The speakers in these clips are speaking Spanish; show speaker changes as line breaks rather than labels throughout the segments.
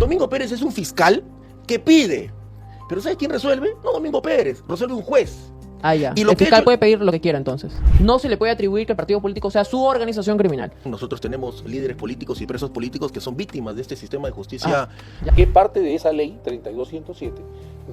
Domingo Pérez es un fiscal que pide. Pero ¿sabes quién resuelve? No Domingo Pérez, resuelve un juez.
Ah, ya.
Y lo
El
que
fiscal
hecho-
puede pedir lo que quiera, entonces. No se le puede atribuir que el partido político sea su organización criminal.
Nosotros tenemos líderes políticos y presos políticos que son víctimas de este sistema de justicia.
¿Qué parte de esa ley 32107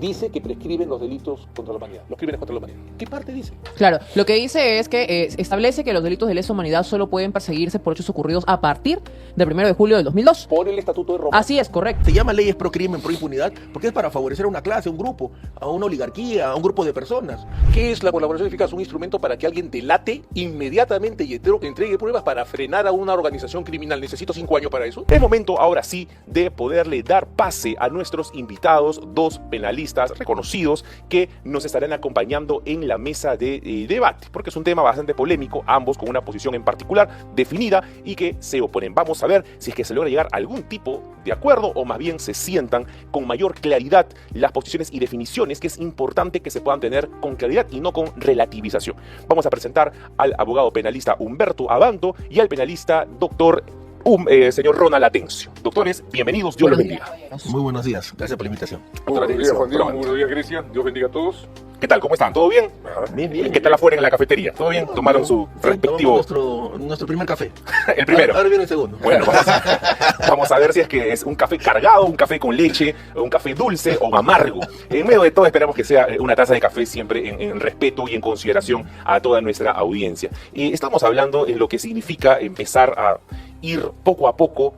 dice que prescriben los delitos contra la humanidad, los crímenes contra la humanidad? ¿Qué parte dice?
Claro, lo que dice es que establece que los delitos de lesa humanidad solo pueden perseguirse por hechos ocurridos a partir del 1 de julio del 2002.
Por el Estatuto de Roma.
Así es, correcto.
Se llama leyes pro crimen, pro impunidad, porque es para favorecer a una clase, a un grupo, a una oligarquía, a un grupo de personas.
¿Qué es la colaboración eficaz? Un instrumento para que alguien delate inmediatamente y entregue pruebas para frenar a una organización criminal. ¿Necesito 5 años para eso?
Es momento ahora sí de poderle dar pase a nuestros invitados, dos penalistas reconocidos que nos estarán acompañando en la mesa de debate, porque es un tema bastante polémico, ambos con una posición en particular definida y que se oponen. Vamos a ver si es que se logra llegar a algún tipo de acuerdo o más bien se sientan con mayor claridad las posiciones y definiciones que es importante que se puedan tener con claridad y no con relativización. Vamos a presentar al abogado penalista Humberto Abanto y al penalista doctor señor Ronald Atencio. Doctores, bienvenidos, Dios los bendiga.
Muy buenos días, gracias por la invitación.
Buenos días, Juan Diego. Buenos días, Grecia. Dios bendiga a todos.
¿Qué tal? ¿Cómo están? ¿Todo bien?
Bien, bien.
¿Qué tal afuera en la cafetería? ¿Todo bien? ¿Tomaron su respectivo...
Nuestro primer café.
El primero?
Ahora viene el segundo.
Bueno, vamos a ver si es que es un café cargado, un café con leche, un café dulce o amargo. En medio de todo esperamos que sea una taza de café siempre en respeto y en consideración a toda nuestra audiencia. Estamos hablando en lo que significa empezar a ir poco a poco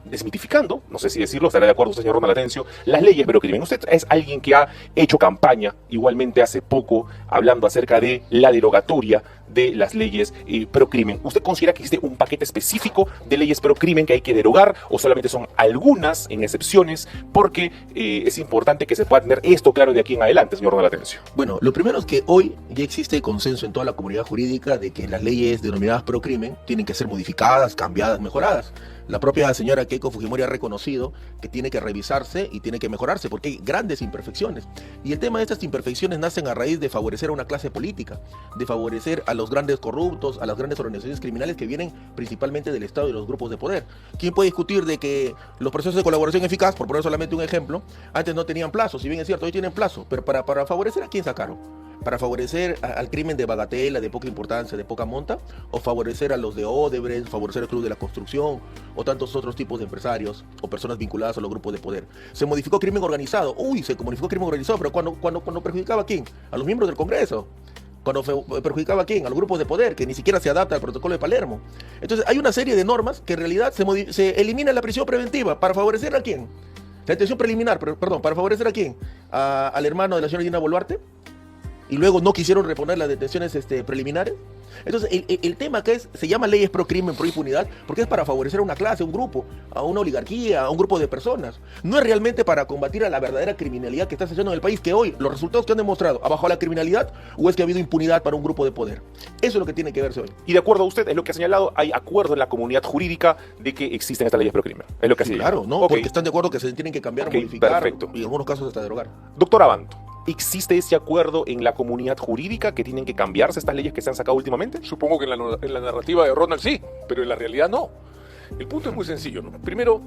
desmitificando, no sé si decirlo, estará de acuerdo usted, señor Ronald Atencio, las leyes pero crimen. Usted es alguien que ha hecho campaña, igualmente hace poco, hablando acerca de la derogatoria de las leyes pro crimen. ¿Usted considera que existe un paquete específico de leyes pro crimen que hay que derogar o solamente son algunas en excepciones? Porque es importante que se pueda tener esto claro de aquí en adelante, señor Ronald Atencio.
Bueno, lo primero es que hoy ya existe consenso en toda la comunidad jurídica de que las leyes denominadas pro crimen tienen que ser modificadas, cambiadas, mejoradas. La propia señora Keiko Fujimori ha reconocido que tiene que revisarse y tiene que mejorarse porque hay grandes imperfecciones. Y el tema de estas imperfecciones nacen a raíz de favorecer a una clase política, de favorecer a los grandes corruptos, a las grandes organizaciones criminales que vienen principalmente del Estado y de los grupos de poder. ¿Quién puede discutir de que los procesos de colaboración eficaz, por poner solamente un ejemplo, antes no tenían plazo? Si bien es cierto, hoy tienen plazo, pero para favorecer a quién sacaron. ¿Para favorecer al crimen de bagatela, de poca importancia, de poca monta? ¿O favorecer a los de Odebrecht, favorecer al Club de la Construcción o tantos otros tipos de empresarios o personas vinculadas a los grupos de poder? Se modificó crimen organizado. Se modificó crimen organizado, pero cuando perjudicaba a quién? A los miembros del Congreso. Cuando perjudicaba a quién? A los grupos de poder, que ni siquiera se adapta al protocolo de Palermo. Entonces hay una serie de normas que en realidad se elimina la prisión preventiva. ¿Para favorecer a quién? La detención preliminar, perdón, ¿para favorecer a quién? ¿Al hermano de la señora Dina Boluarte? Y luego no quisieron reponer las detenciones preliminares. Entonces, el tema que se llama leyes pro crimen, pro impunidad, porque es para favorecer a una clase, a un grupo, a una oligarquía, a un grupo de personas. No es realmente para combatir a la verdadera criminalidad que está sucediendo en el país, que hoy los resultados que han demostrado, ¿ha bajado la criminalidad o es que ha habido impunidad para un grupo de poder? Eso es lo que tiene que verse hoy.
Y de acuerdo a usted, es lo que ha señalado, hay acuerdo en la comunidad jurídica de que existen estas leyes pro crimen. Es lo que ha
Sí,
señalado.
claro, ¿no?
Ok.
Porque están de acuerdo que se tienen que cambiar,
Ok,
modificar
perfecto.
y en algunos casos hasta derogar.
Doctor Abanto, ¿existe ese acuerdo en la comunidad jurídica que tienen que cambiarse estas leyes que se han sacado últimamente?
Supongo que en la narrativa de Ronald sí, pero en la realidad no. El punto es muy sencillo, ¿no? Primero,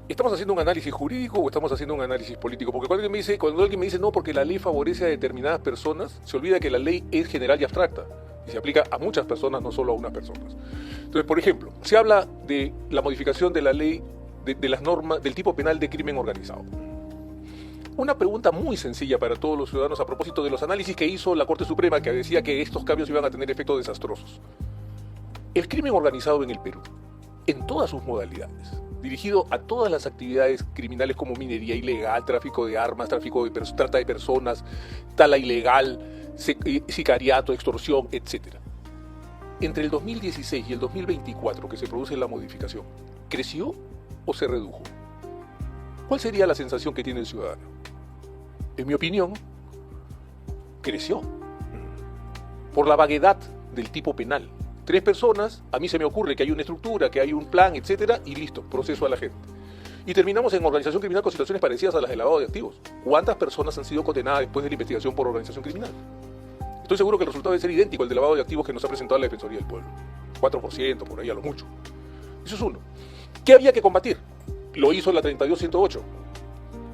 ¿estamos haciendo un análisis jurídico o estamos haciendo un análisis político? Porque cuando alguien me dice no, porque la ley favorece a determinadas personas, se olvida que la ley es general y abstracta y se aplica a muchas personas, no solo a unas personas. Entonces, por ejemplo, se habla de la modificación de la ley de las normas del tipo penal de crimen organizado. Una pregunta muy sencilla para todos los ciudadanos a propósito de los análisis que hizo la Corte Suprema, que decía que estos cambios iban a tener efectos desastrosos. El crimen organizado en el Perú, en todas sus modalidades, dirigido a todas las actividades criminales como minería ilegal, tráfico de armas, trata de personas, tala ilegal, sicariato, extorsión, etc. Entre el 2016 y el 2024, que se produce la modificación, ¿creció o se redujo? ¿Cuál sería la sensación que tiene el ciudadano? En mi opinión, creció. Por la vaguedad del tipo penal. 3 personas, a mí se me ocurre que hay una estructura, que hay un plan, etcétera, y listo, proceso a la gente. Y terminamos en organización criminal con situaciones parecidas a las de lavado de activos. ¿Cuántas personas han sido condenadas después de la investigación por organización criminal? Estoy seguro que el resultado debe ser idéntico al del lavado de activos que nos ha presentado la Defensoría del Pueblo. 4%, por ahí a lo mucho. Eso es uno. ¿Qué había que combatir? lo hizo la 32108,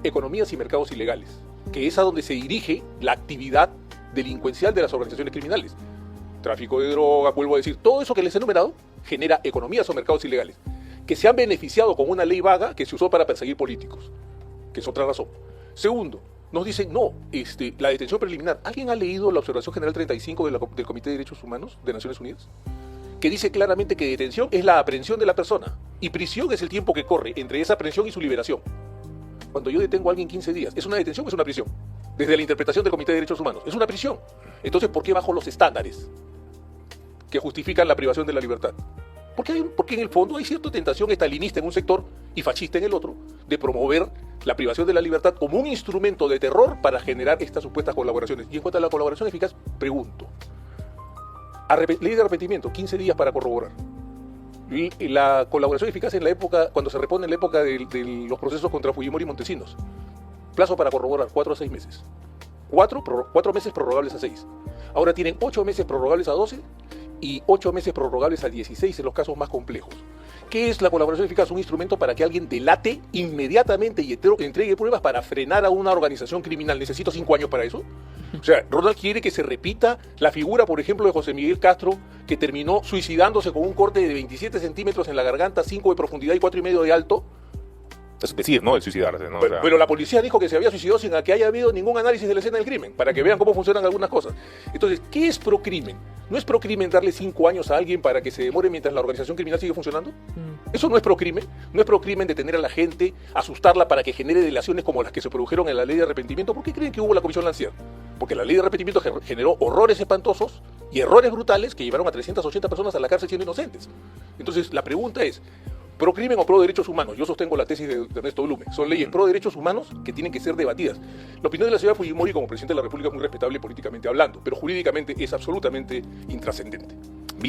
Economías y Mercados Ilegales, que es a donde se dirige la actividad delincuencial de las organizaciones criminales. Tráfico de droga, vuelvo a decir, todo eso que les he enumerado genera economías o mercados ilegales, que se han beneficiado con una ley vaga que se usó para perseguir políticos, que es otra razón. Segundo, nos dicen, no, la detención preliminar. ¿Alguien ha leído la Observación General 35 del Comité de Derechos Humanos de Naciones Unidas? Que dice claramente que detención es la aprehensión de la persona y prisión es el tiempo que corre entre esa aprehensión y su liberación. Cuando yo detengo a alguien 15 días, ¿es una detención o es una prisión? Desde la interpretación del Comité de Derechos Humanos, es una prisión. Entonces, ¿por qué bajo los estándares que justifican la privación de la libertad? Porque en el fondo hay cierta tentación estalinista en un sector y fascista en el otro de promover la privación de la libertad como un instrumento de terror para generar estas supuestas colaboraciones. Y en cuanto a la colaboración eficaz, pregunto. Ley de arrepentimiento, 15 días para corroborar. Y la colaboración eficaz en la época, cuando se repone en la época de los procesos contra Fujimori y Montesinos. Plazo para corroborar, 4 a 6 meses. 4 meses prorrogables a 6. Ahora tienen 8 meses prorrogables a 12 y 8 meses prorrogables a 16 en los casos más complejos. ¿Qué es la colaboración eficaz? Un instrumento para que alguien delate inmediatamente y entregue pruebas para frenar a una organización criminal. ¿Necesito 5 años para eso? O sea, Ronald quiere que se repita la figura, por ejemplo, de José Miguel Castro, que terminó suicidándose con un corte de 27 centímetros en la garganta, 5 de profundidad y 4,5 de alto.
Es decir, ¿no? El suicidarse, ¿no?
Pero la policía dijo que se había suicidado sin que haya habido ningún análisis de la escena del crimen, para que vean cómo funcionan algunas cosas. Entonces, ¿qué es procrimen? ¿No es procrimen darle 5 años a alguien para que se demore mientras la organización criminal sigue funcionando? Eso no es procrimen. No es procrimen detener a la gente, asustarla para que genere delaciones como las que se produjeron en la ley de arrepentimiento. ¿Por qué creen que hubo la comisión Lancier? Porque la ley de arrepentimiento generó horrores espantosos y errores brutales que llevaron a 380 personas a la cárcel siendo inocentes. Entonces, la pregunta es, ¿pro crimen o pro derechos humanos? Yo sostengo la tesis de Ernesto Blume. Son leyes pro derechos humanos que tienen que ser debatidas. La opinión de la señora Fujimori como presidente de la República es muy respetable políticamente hablando, pero jurídicamente es absolutamente intrascendente.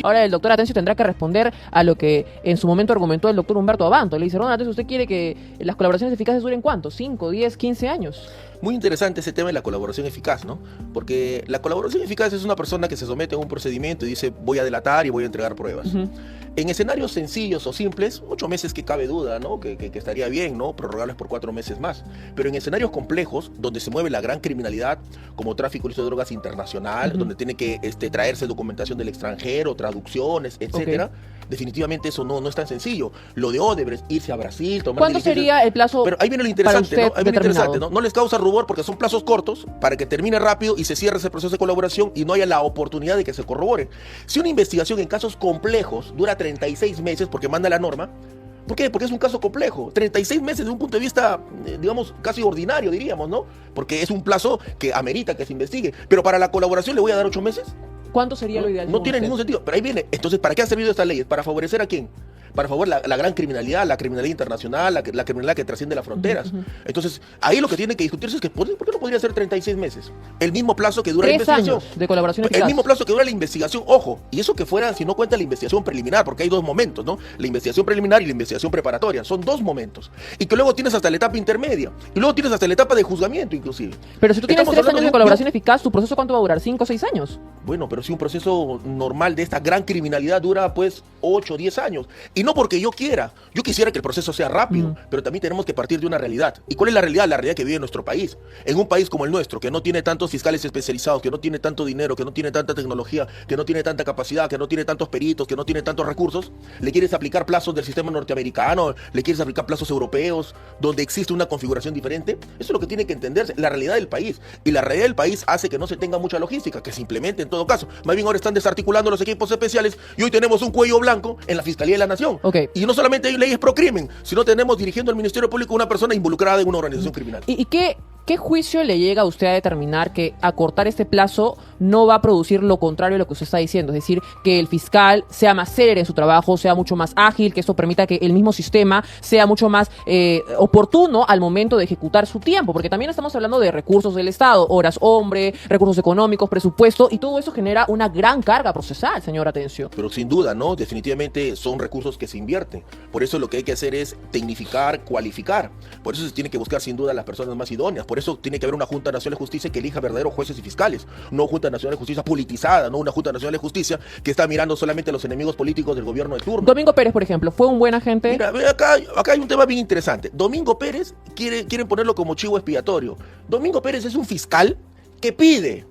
Ahora el doctor Atencio tendrá que responder a lo que en su momento argumentó el doctor Humberto Abanto. Le dice, Ronald Atencio, ¿usted quiere que las colaboraciones eficaces duren cuánto? ¿5, 10, 15 años?
Muy interesante ese tema de la colaboración eficaz, ¿no? Porque la colaboración eficaz es una persona que se somete a un procedimiento y dice, voy a delatar y voy a entregar pruebas. En escenarios sencillos o simples, 8 meses que cabe duda, ¿no? Que estaría bien, ¿no? Prorrogables por 4 meses más. Pero en escenarios complejos, donde se mueve la gran criminalidad, como tráfico ilícito de drogas internacional, donde tiene que traerse documentación del extranjero, traducciones, etcétera, definitivamente eso no es tan sencillo. Lo de Odebrecht, irse a Brasil, tomar
¿cuándo sería el plazo?
Pero ahí viene lo interesante,
para
¿no?
usted
Ahí viene lo interesante,
determinado?
¿no? No les causa rubor porque son plazos cortos para que termine rápido y se cierre ese proceso de colaboración y no haya la oportunidad de que se corrobore. Si una investigación en casos complejos dura 36 meses porque manda la norma, ¿por qué? Porque es un caso complejo. 36 meses desde un punto de vista, digamos, casi ordinario, diríamos, ¿no? Porque es un plazo que amerita que se investigue. Pero para la colaboración le voy a dar 8 meses.
¿Cuánto sería lo ideal?
No tiene ningún sentido. Pero ahí viene. Entonces, ¿para qué han servido estas leyes? ¿Para favorecer a quién? Para favorecer la gran criminalidad, la criminalidad internacional, la criminalidad que trasciende las fronteras. Entonces, ahí lo que tiene que discutirse es que ¿por qué no podría ser 36 meses? El mismo plazo que dura la
3
investigación.
años de colaboración
El
eficaz.
mismo plazo que dura la investigación, ojo, y eso que fuera si no cuenta la investigación preliminar, porque hay 2 momentos, ¿no? La investigación preliminar y la investigación preparatoria, son 2 momentos. Y que luego tienes hasta la etapa intermedia, y luego tienes hasta la etapa de juzgamiento inclusive.
Pero si tú tienes
Estamos
3
hablando
años de colaboración eficaz, ¿tu proceso cuánto va a durar? ¿5 o 6 años?
Bueno, pero si un proceso normal de esta gran criminalidad dura pues 8 o 10 años, y no porque yo quiera, yo quisiera que el proceso sea rápido, pero también tenemos que partir de una realidad. ¿Y cuál es la realidad? La realidad que vive nuestro país. En un país como el nuestro, que no tiene tantos fiscales especializados, que no tiene tanto dinero, que no tiene tanta tecnología, que no tiene tanta capacidad, que no tiene tantos peritos, que no tiene tantos recursos, le quieres aplicar plazos del sistema norteamericano, le quieres aplicar plazos europeos, donde existe una configuración diferente. Eso es lo que tiene que entenderse, la realidad del país. Y la realidad del país hace que no se tenga mucha logística, que se implemente en todo caso. Más bien ahora están desarticulando los equipos especiales y hoy tenemos un cuello blanco en la Fiscalía de la Nación. Y no solamente hay leyes pro crimen, sino tenemos dirigiendo al Ministerio Público una persona involucrada en una organización criminal.
¿Y qué juicio le llega a usted a determinar que acortar este plazo no va a producir lo contrario a lo que usted está diciendo? Es decir, que el fiscal sea más célere en su trabajo, sea mucho más ágil, que esto permita que el mismo sistema sea mucho más oportuno al momento de ejecutar su tiempo, porque también estamos hablando de recursos del Estado, horas hombre, recursos económicos, presupuesto, y todo eso genera una gran carga procesal, señor Atencio.
Pero sin duda, ¿no? Definitivamente son recursos que se invierten. Por eso lo que hay que hacer es tecnificar, cualificar. Por eso se tiene que buscar sin duda las personas más idóneas. Por eso tiene que haber una Junta Nacional de Justicia que elija verdaderos jueces y fiscales, no Junta Nacional de Justicia politizada, no una Junta Nacional de Justicia que está mirando solamente a los enemigos políticos del gobierno de turno.
Domingo Pérez, por ejemplo, ¿fue un buen agente?
Mira, ve acá hay un tema bien interesante. Domingo Pérez quieren ponerlo como chivo expiatorio. Domingo Pérez es un fiscal que pide.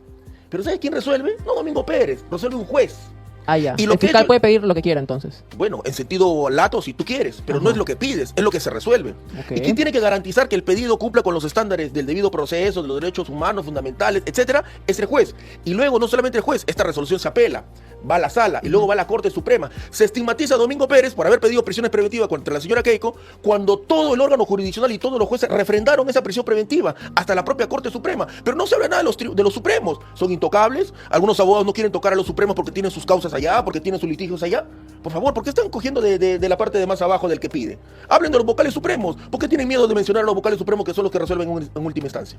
Pero ¿sabes quién resuelve? No Domingo Pérez, resuelve un juez.
Ah, ya.
Y lo
El
que
fiscal
ha hecho-
puede pedir lo que quiera, entonces.
Bueno, en sentido lato si tú quieres, pero
Ajá.
no es lo que pides, es lo que se resuelve.
Ok.
¿Y quién tiene que garantizar que el pedido cumpla con los estándares del debido proceso, de los derechos humanos fundamentales, etcétera? Es el juez. Y luego, no solamente el juez, esta resolución se apela, va a la sala y luego va a la Corte Suprema. Se estigmatiza a Domingo Pérez por haber pedido prisiones preventivas contra la señora Keiko cuando todo el órgano jurisdiccional y todos los jueces refrendaron esa prisión preventiva, hasta la propia Corte Suprema. Pero no se habla nada de los supremos. Son intocables. Algunos abogados no quieren tocar a los supremos porque tienen sus causas allá, porque tienen sus litigios allá. Por favor, ¿por qué están cogiendo de la parte de más abajo del que pide? Hablen de los vocales supremos. ¿Por qué tienen miedo de mencionar a los vocales supremos que son los que resuelven en última instancia?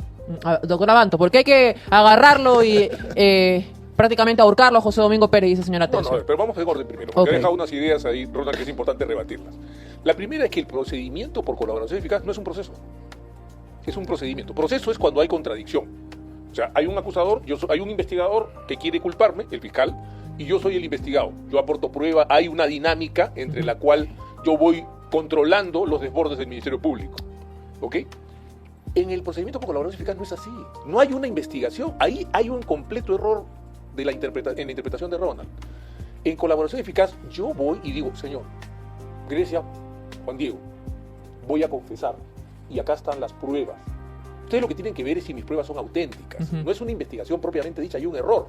Doctor Abanto, ¿por qué hay que agarrarlo y prácticamente ahorcarlo a José Domingo Pérez, dice señora
No,
Tencio?
no, pero vamos de orden primero, porque
Ok.
ha dejado unas ideas ahí, Ronald, que es importante rebatirlas. La primera es que el procedimiento por colaboración eficaz no es un proceso, es un procedimiento. Proceso es cuando hay contradicción. O sea, hay un acusador, hay un investigador que quiere culparme, el fiscal, y yo soy el investigado. Yo aporto prueba, hay una dinámica entre la cual yo voy controlando los desbordes del Ministerio Público. ¿Ok? En el procedimiento por colaboración eficaz no es así. No hay una investigación. Ahí hay un completo error en la interpretación de Ronald. En colaboración eficaz, yo voy y digo, señor, Grecia, Juan Diego, voy a confesar. Y acá están las pruebas. Ustedes lo que tienen que ver es si mis pruebas son auténticas.
Ujú.
No es una investigación propiamente dicha, hay un error.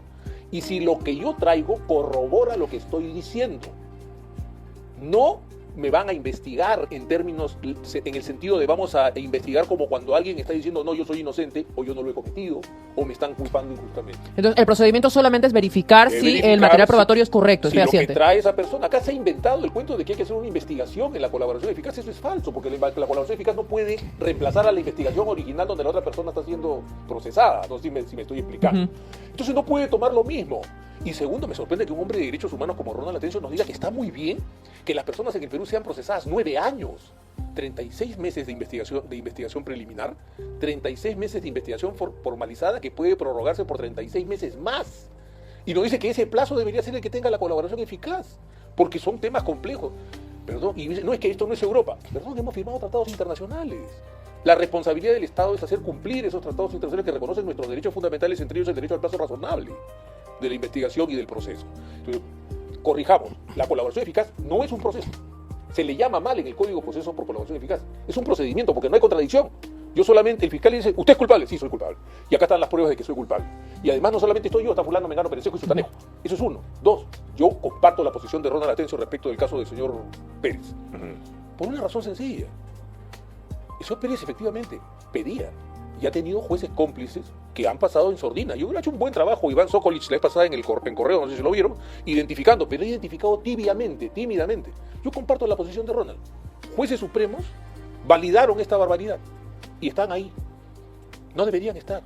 Y si lo que yo traigo corrobora lo que estoy diciendo. No me van a investigar en términos, en el sentido de vamos a investigar como cuando alguien está diciendo no, yo soy inocente, o yo no lo he cometido, o me están culpando injustamente.
Entonces, el procedimiento solamente es verificar si
Verificar
el material
si-
probatorio es correcto, es
Si lo que
fehaciente.
trae esa persona, acá se ha inventado el cuento de que hay que hacer una investigación en la colaboración eficaz, eso es falso, porque la colaboración eficaz no puede reemplazar a la investigación original donde la otra persona está siendo procesada, no sé si me estoy explicando.
Ujú.
Entonces no puede tomar lo mismo. Y segundo, me sorprende que un hombre de derechos humanos como Ronald Atencio nos diga que está muy bien que las personas en el Perú sean procesadas 9 años, 36 meses de investigación preliminar, 36 meses de investigación formalizada que puede prorrogarse por 36 meses más. Y nos dice que ese plazo debería ser el que tenga la colaboración eficaz, porque son temas complejos. Perdón, y dice, no es que esto no es Europa. Perdón, hemos firmado tratados internacionales. La responsabilidad del Estado es hacer cumplir esos tratados internacionales que reconocen nuestros derechos fundamentales, entre ellos el derecho al plazo razonable de la investigación y del proceso. Entonces, corrijamos, la colaboración eficaz no es un proceso. Se le llama mal en el Código de Proceso por colaboración eficaz. Es un procedimiento porque no hay contradicción. Yo solamente, el fiscal le dice, ¿usted es culpable? Sí, soy culpable. Y acá están las pruebas de que soy culpable. Y además no solamente estoy yo, está fulano, mengano, perencejo y sutanejo. Eso es uno. Dos, yo comparto la posición de Ronald Atencio respecto del caso del señor Pérez. Por una razón sencilla. El señor Pérez efectivamente pedía y ha tenido jueces cómplices que han pasado en sordina. Yo hubiera hecho un buen trabajo, Iván Sokolic, la vez pasada en Correo, no sé si lo vieron, identificando, pero he identificado tímidamente. Yo comparto la posición de Ronald. Jueces supremos validaron esta barbaridad y están ahí. No deberían estar.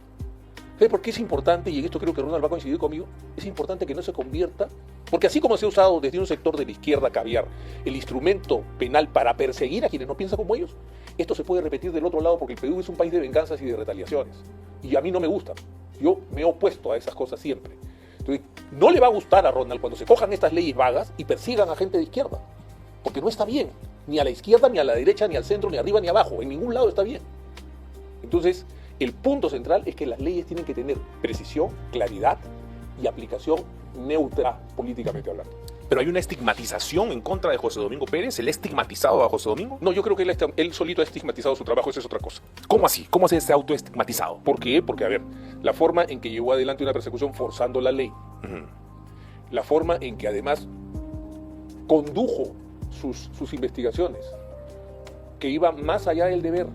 ¿Sabe por qué es importante? Y en esto creo que Ronald va a coincidir conmigo. Es importante que no se convierta, porque así como se ha usado desde un sector de la izquierda caviar el instrumento penal para perseguir a quienes no piensan como ellos, esto se puede repetir del otro lado porque el Perú es un país de venganzas y de retaliaciones. Y a mí no me gusta. Yo me he opuesto a esas cosas siempre. Entonces, no le va a gustar a Ronald cuando se cojan estas leyes vagas y persigan a gente de izquierda. Porque no está bien. Ni a la izquierda, ni a la derecha, ni al centro, ni arriba, ni abajo. En ningún lado está bien. Entonces, el punto central es que las leyes tienen que tener precisión, claridad y aplicación neutra políticamente hablando.
Pero hay una estigmatización en contra de José Domingo Pérez. ¿Él ha estigmatizado a José Domingo?
No, yo creo que él solito ha estigmatizado su trabajo, esa es otra cosa.
¿Cómo así? ¿Cómo se ha autoestigmatizado?
¿Por qué? Porque, a ver, la forma en que llevó adelante una persecución forzando la ley, la forma en que además condujo sus investigaciones, que iba más allá del deber,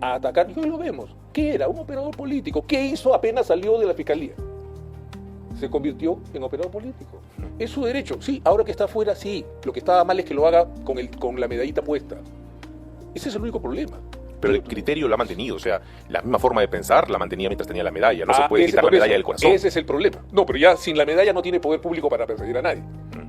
a atacar, y hoy lo vemos, ¿qué era? Un operador político. ¿Qué hizo apenas salió de la fiscalía? Se convirtió en operador político. Es su derecho. Sí, ahora que está afuera, sí. Lo que estaba mal es que lo haga con la medallita puesta. Ese es el único problema.
Pero el criterio lo ha mantenido. O sea, la misma forma de pensar la mantenía mientras tenía la medalla. No se
Ah,
puede
ese
quitar la
por eso,
medalla del corazón.
Ese es el problema. No, pero ya sin la medalla no tiene poder público para perseguir a nadie.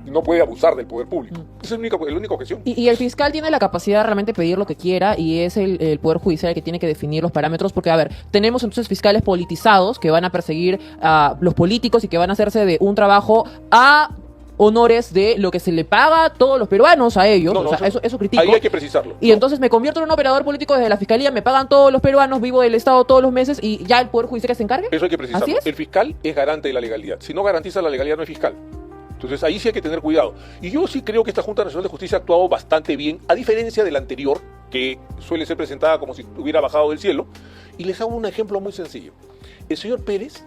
no puede abusar del poder público. Esa es la única objeción.
Y el fiscal tiene la capacidad de realmente pedir lo que quiera y es el Poder Judicial el que tiene que definir los parámetros porque, a ver, tenemos entonces fiscales politizados que van a perseguir a los políticos y que van a hacerse de un trabajo a honores de lo que se le paga a todos los peruanos a ellos.
No,
O sea, eso critico.
Ahí hay que precisarlo.
Y entonces me convierto en un operador político desde la fiscalía, me pagan todos los peruanos, vivo del Estado todos los meses y ya el Poder Judicial que se encargue.
Eso hay que precisarlo.
¿Así es?
El fiscal es garante de la legalidad. Si no garantiza la legalidad, no es fiscal. Entonces ahí sí hay que tener cuidado. Y yo sí creo que esta Junta Nacional de Justicia ha actuado bastante bien, a diferencia de la anterior, que suele ser presentada como si hubiera bajado del cielo. Y les hago un ejemplo muy sencillo. El señor Pérez,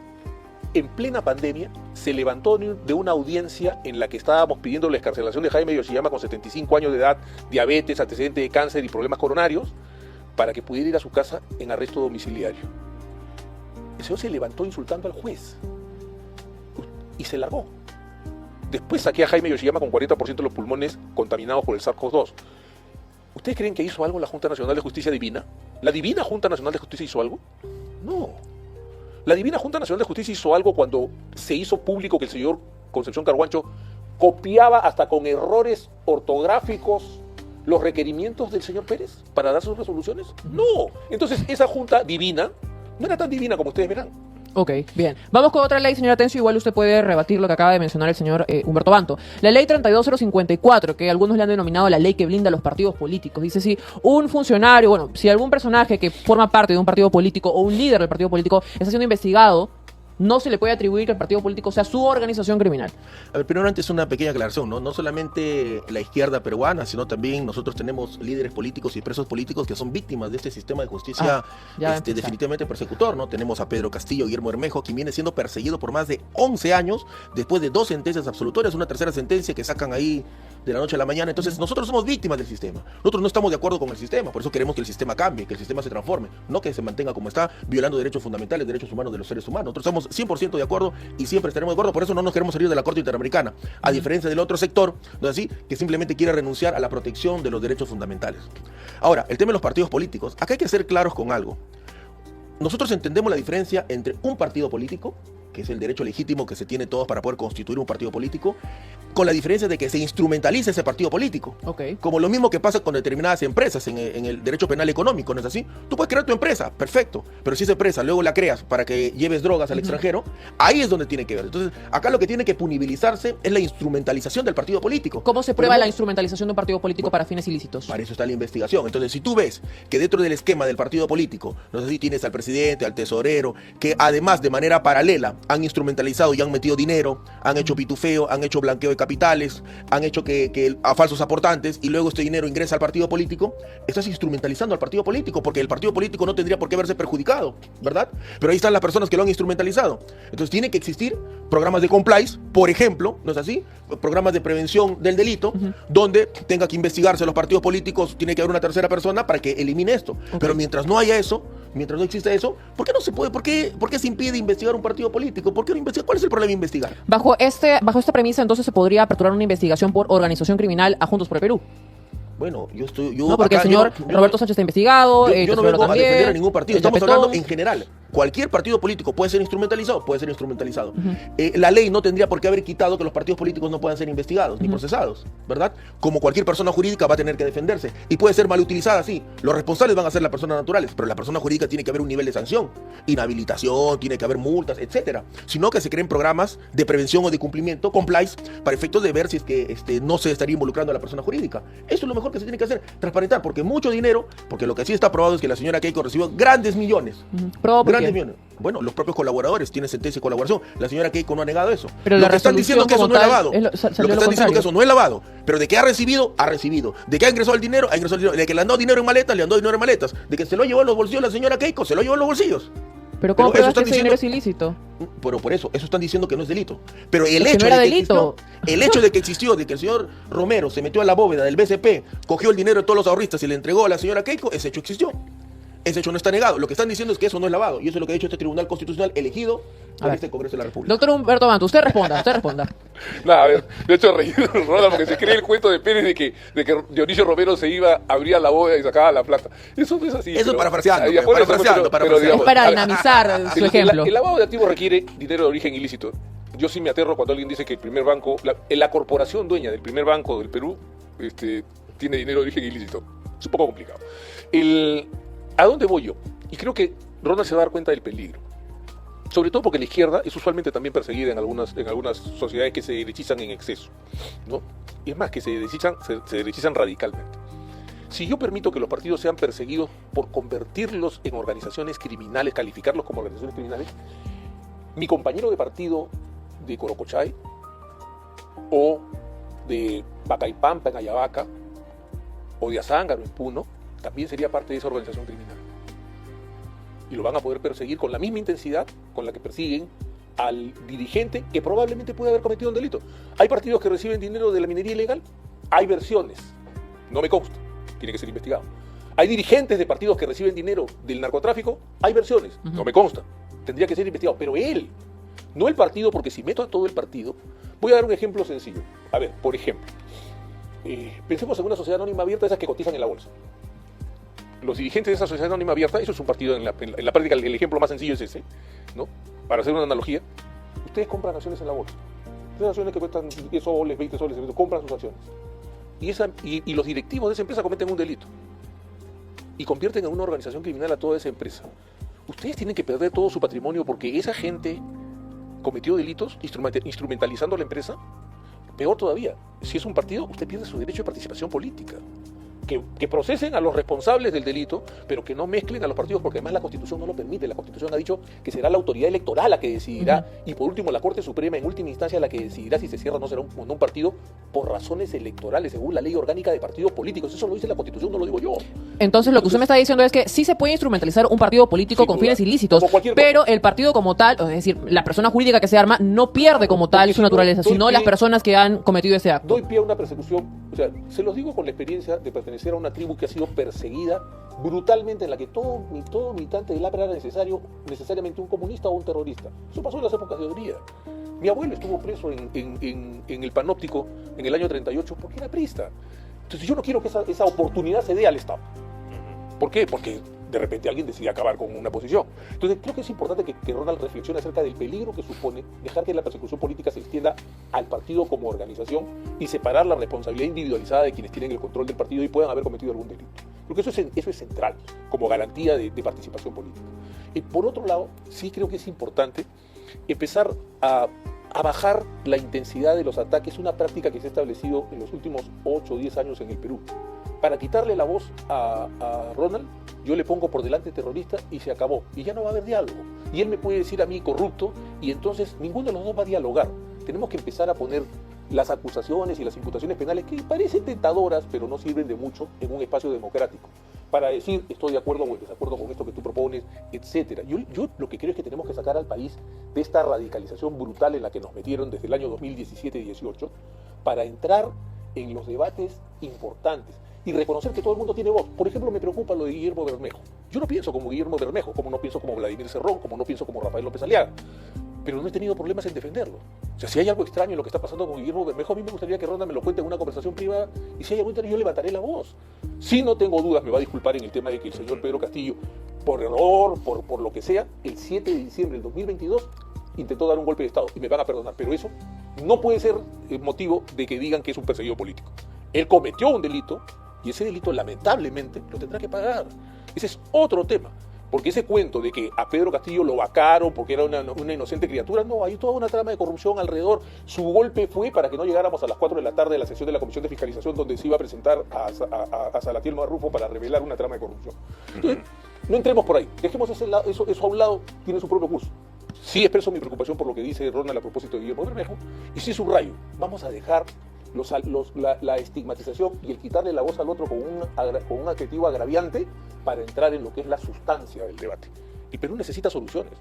en plena pandemia, se levantó de una audiencia en la que estábamos pidiendo la excarcelación de Jaime Yoshiyama con 75 años de edad, diabetes, antecedente de cáncer y problemas coronarios, para que pudiera ir a su casa en arresto domiciliario. El señor se levantó insultando al juez y se largó. Después saqué a Jaime Yoshiyama con 40% de los pulmones contaminados por el SARS-CoV-2. ¿Ustedes creen que hizo algo la Junta Nacional de Justicia Divina? ¿La Divina Junta Nacional de Justicia hizo algo? No. La Divina Junta Nacional de Justicia hizo algo cuando se hizo público que el señor Concepción Carhuancho copiaba hasta con errores ortográficos los requerimientos del señor Pérez para dar sus resoluciones. No. Entonces esa Junta Divina no era tan divina como ustedes verán.
Ok, bien. Vamos con otra ley, señor Atencio. Igual usted puede rebatir lo que acaba de mencionar el señor Humberto Banto. La ley 32054, que algunos le han denominado la ley que blinda a los partidos políticos. Dice, si un funcionario, bueno, si algún personaje que forma parte de un partido político o un líder del partido político está siendo investigado, no se le puede atribuir que el partido político sea su organización criminal.
A ver, primero antes una pequeña aclaración, ¿no? No solamente la izquierda peruana, sino también nosotros tenemos líderes políticos y presos políticos que son víctimas de este sistema de justicia definitivamente persecutor, ¿no? Tenemos a Pedro Castillo, Guillermo Bermejo, quien viene siendo perseguido por más de 11 años, después de 2 sentencias absolutorias, una tercera sentencia que sacan ahí de la noche a la mañana. Entonces nosotros somos víctimas del sistema. Nosotros no estamos de acuerdo con el sistema, por eso queremos que el sistema cambie, que el sistema se transforme, no que se mantenga como está, violando derechos fundamentales, derechos humanos de los seres humanos. Nosotros estamos 100% de acuerdo y siempre estaremos de acuerdo, por eso no nos queremos salir de la Corte Interamericana, a diferencia del otro sector, ¿no es así?, que simplemente quiere renunciar a la protección de los derechos fundamentales. Ahora, el tema de los partidos políticos, acá hay que ser claros con algo. Nosotros entendemos la diferencia entre un partido político, que es el derecho legítimo que se tiene todos para poder constituir un partido político, con la diferencia de que se instrumentalice ese partido político.
Okay.
Como lo mismo que pasa con determinadas empresas en el derecho penal económico, ¿no es así? Tú puedes crear tu empresa, perfecto, pero si esa empresa luego la creas para que lleves drogas al extranjero, ahí es donde tiene que ver. Entonces, acá lo que tiene que punibilizarse es la instrumentalización del partido político.
¿Cómo se prueba la instrumentalización de un partido político para fines ilícitos?
Para eso está la investigación. Entonces, si tú ves que dentro del esquema del partido político, no sé si tienes al presidente, al tesorero, que además de manera paralela han instrumentalizado y han metido dinero, han hecho pitufeo, han hecho blanqueo de capitales, han hecho a falsos aportantes y luego este dinero ingresa al partido político, estás instrumentalizando al partido político porque el partido político no tendría por qué verse perjudicado, ¿verdad? Pero ahí están las personas que lo han instrumentalizado. Entonces tiene que existir programas de compliance, por ejemplo, ¿no es así? Programas de prevención del delito, donde tenga que investigarse los partidos políticos, tiene que haber una tercera persona para que elimine esto. Okay. Pero mientras no haya eso, mientras no exista eso, ¿por qué no se puede? ¿Por qué se impide investigar un partido político? ¿Por qué no investigar? ¿Cuál es el problema de investigar?
Bajo esta premisa, entonces, se podría aperturar una investigación por organización criminal a Juntos por el Perú.
Bueno,
no, porque el señor Roberto Sánchez está investigado.
Yo no vengo a defender a ningún partido. Estamos hablando en general. Cualquier partido político puede ser instrumentalizado, puede ser instrumentalizado. La ley no tendría por qué haber quitado que los partidos políticos no puedan ser investigados ni procesados, ¿verdad? Como cualquier persona jurídica va a tener que defenderse y puede ser mal utilizada, sí. Los responsables van a ser las personas naturales, pero la persona jurídica tiene que haber un nivel de sanción, inhabilitación, tiene que haber multas, etcétera. Sino que se creen programas de prevención o de cumplimiento, compliance, para efectos de ver si es que no se estaría involucrando a la persona jurídica. Eso es lo mejor que se tiene que hacer, transparentar, porque mucho dinero, porque lo que sí está probado es que la señora Keiko recibió grandes millones. Grandes millones. Bueno, los propios colaboradores tienen sentencia de colaboración. La señora Keiko no ha negado eso.
Pero
lo que están diciendo que eso no es lavado.
Lo
que están diciendo que eso no es lavado. Pero de que ha recibido, ha recibido. De que ha ingresado el dinero, ha ingresado el dinero. De que le han dado dinero en maletas, le han dado dinero en maletas. De que se lo llevó en los bolsillos la señora Keiko, se lo llevó en los bolsillos.
Pero ¿cómo pruebas que ese dinero es ilícito?
Pero por eso están diciendo que no es delito. Pero el
hecho
de que existió, de que el señor Romero se metió a la bóveda del BCP, cogió el dinero de todos los ahorristas y le entregó a la señora Keiko, ese hecho existió. Ese hecho no está negado. Lo que están diciendo es que eso no es lavado. Y eso es lo que ha dicho este Tribunal Constitucional elegido por este Congreso de la República.
Doctor Humberto Banto, usted responda.
Nada, a ver, de hecho reír, Ronald, porque se cree el cuento de Pérez de que Dionisio Romero se iba, abría la bóveda y sacaba la plata. Eso no es así.
Eso es parafraseando.
Es para dinamizar su ejemplo.
El lavado de activos requiere dinero de origen ilícito. yo sí me aterro cuando alguien dice que el primer banco, la corporación dueña del primer banco del Perú, tiene dinero de origen ilícito. Es un poco complicado. ¿A dónde voy yo? Y creo que Ronald se va a dar cuenta del peligro. Sobre todo porque la izquierda es usualmente también perseguida en algunas sociedades que se derechizan en exceso, ¿no? Y es más, que se derechizan radicalmente. Si yo permito que los partidos sean perseguidos por convertirlos en organizaciones criminales, calificarlos como organizaciones criminales, mi compañero de partido de Corocochay o de Pacaipampa en Ayabaca o de Azángaro en Puno también sería parte de esa organización criminal. Y lo van a poder perseguir con la misma intensidad con la que persiguen al dirigente que probablemente puede haber cometido un delito. Hay partidos que reciben dinero de la minería ilegal, hay versiones, no me consta, tiene que ser investigado. Hay dirigentes de partidos que reciben dinero del narcotráfico, hay versiones, no me consta, tendría que ser investigado. Pero él, no el partido, porque si meto a todo el partido, voy a dar un ejemplo sencillo. A ver, por ejemplo, pensemos en una sociedad anónima abierta, esas que cotizan en la bolsa. Los dirigentes de esa sociedad anónima abierta, eso es un partido, en la práctica el ejemplo más sencillo es ese, ¿no? Para hacer una analogía, ustedes compran acciones en la bolsa. Esas acciones que cuestan 10 soles, 20 soles, compran sus acciones. Y los directivos de esa empresa cometen un delito. Y convierten en una organización criminal a toda esa empresa. Ustedes tienen que perder todo su patrimonio porque esa gente cometió delitos instrumentalizando a la empresa. Peor todavía, si es un partido, usted pierde su derecho de participación política. Que procesen a los responsables del delito, pero que no mezclen a los partidos, porque además la Constitución no lo permite. La Constitución ha dicho que será la autoridad electoral la que decidirá, y por último la Corte Suprema en última instancia la que decidirá si se cierra o no será un partido por razones electorales, según la ley orgánica de partidos políticos. Eso lo dice la Constitución, no lo digo yo.
Entonces lo que usted me está diciendo es que sí se puede instrumentalizar un partido político con fines ilícitos, pero el partido como tal, es decir, la persona jurídica que se arma, no pierde como tal su naturaleza, sino las personas que han cometido ese acto.
Doy pie a una persecución, o sea, se los digo con la experiencia de pertenecer a una tribu que ha sido perseguida brutalmente, en la que todo militante del APRA era necesariamente un comunista o un terrorista. Eso pasó en las épocas de Odría. Mi abuelo estuvo preso en el Panóptico en el año 38 porque era priista. Entonces yo no quiero que esa oportunidad se dé al Estado. ¿Por qué? Porque de repente alguien decide acabar con una posición. Entonces creo que es importante que Ronald reflexione acerca del peligro que supone dejar que la persecución política se extienda al partido como organización y separar la responsabilidad individualizada de quienes tienen el control del partido y puedan haber cometido algún delito. Porque eso es central como garantía de participación política. Y por otro lado, sí creo que es importante empezar a bajar la intensidad de los ataques, una práctica que se ha establecido en los últimos 8 o 10 años en el Perú. Para quitarle la voz a Ronald, yo le pongo por delante terrorista y se acabó. Y ya no va a haber diálogo. Y él me puede decir a mí corrupto y entonces ninguno de los dos va a dialogar. Tenemos que empezar a poner las acusaciones y las imputaciones penales que parecen tentadoras, pero no sirven de mucho en un espacio democrático. Para decir, estoy de acuerdo o en desacuerdo con esto que tú propones, etc. Yo lo que creo es que tenemos que sacar al país de esta radicalización brutal en la que nos metieron desde el año 2017-18 para entrar en los debates importantes y reconocer que todo el mundo tiene voz. Por ejemplo, me preocupa lo de Guillermo Bermejo. Yo no pienso como Guillermo Bermejo, como no pienso como Vladimir Cerrón, como no pienso como Rafael López Aliaga, pero no he tenido problemas en defenderlo. O sea, si hay algo extraño en lo que está pasando con Guillermo Bermejo, a mí me gustaría que Ronda me lo cuente en una conversación privada, y si hay algo extraño, yo levantaré la voz. Si no tengo dudas, me va a disculpar en el tema de que el señor Pedro Castillo, por error, por lo que sea, el 7 de diciembre del 2022 intentó dar un golpe de Estado, y me van a perdonar, pero eso no puede ser motivo de que digan que es un perseguido político. Él cometió un delito, y ese delito lamentablemente lo tendrá que pagar. Ese es otro tema. Porque ese cuento de que a Pedro Castillo lo vacaron porque era una inocente criatura, no, hay toda una trama de corrupción alrededor. Su golpe fue para que no llegáramos a las 4 de la tarde de la sesión de la Comisión de Fiscalización donde se iba a presentar a Salatiel Marrufo para revelar una trama de corrupción. Entonces, no entremos por ahí, dejemos eso a un lado, tiene su propio curso. Sí expreso mi preocupación por lo que dice Ronald a propósito de Guillermo Bermejo, y sí subrayo, vamos a dejar la estigmatización y el quitarle la voz al otro con un adjetivo agraviante para entrar en lo que es la sustancia del debate. Y Perú necesita soluciones.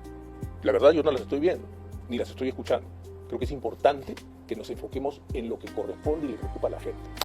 La verdad yo no las estoy viendo, ni las estoy escuchando. Creo que es importante que nos enfoquemos en lo que corresponde y le preocupa a la gente.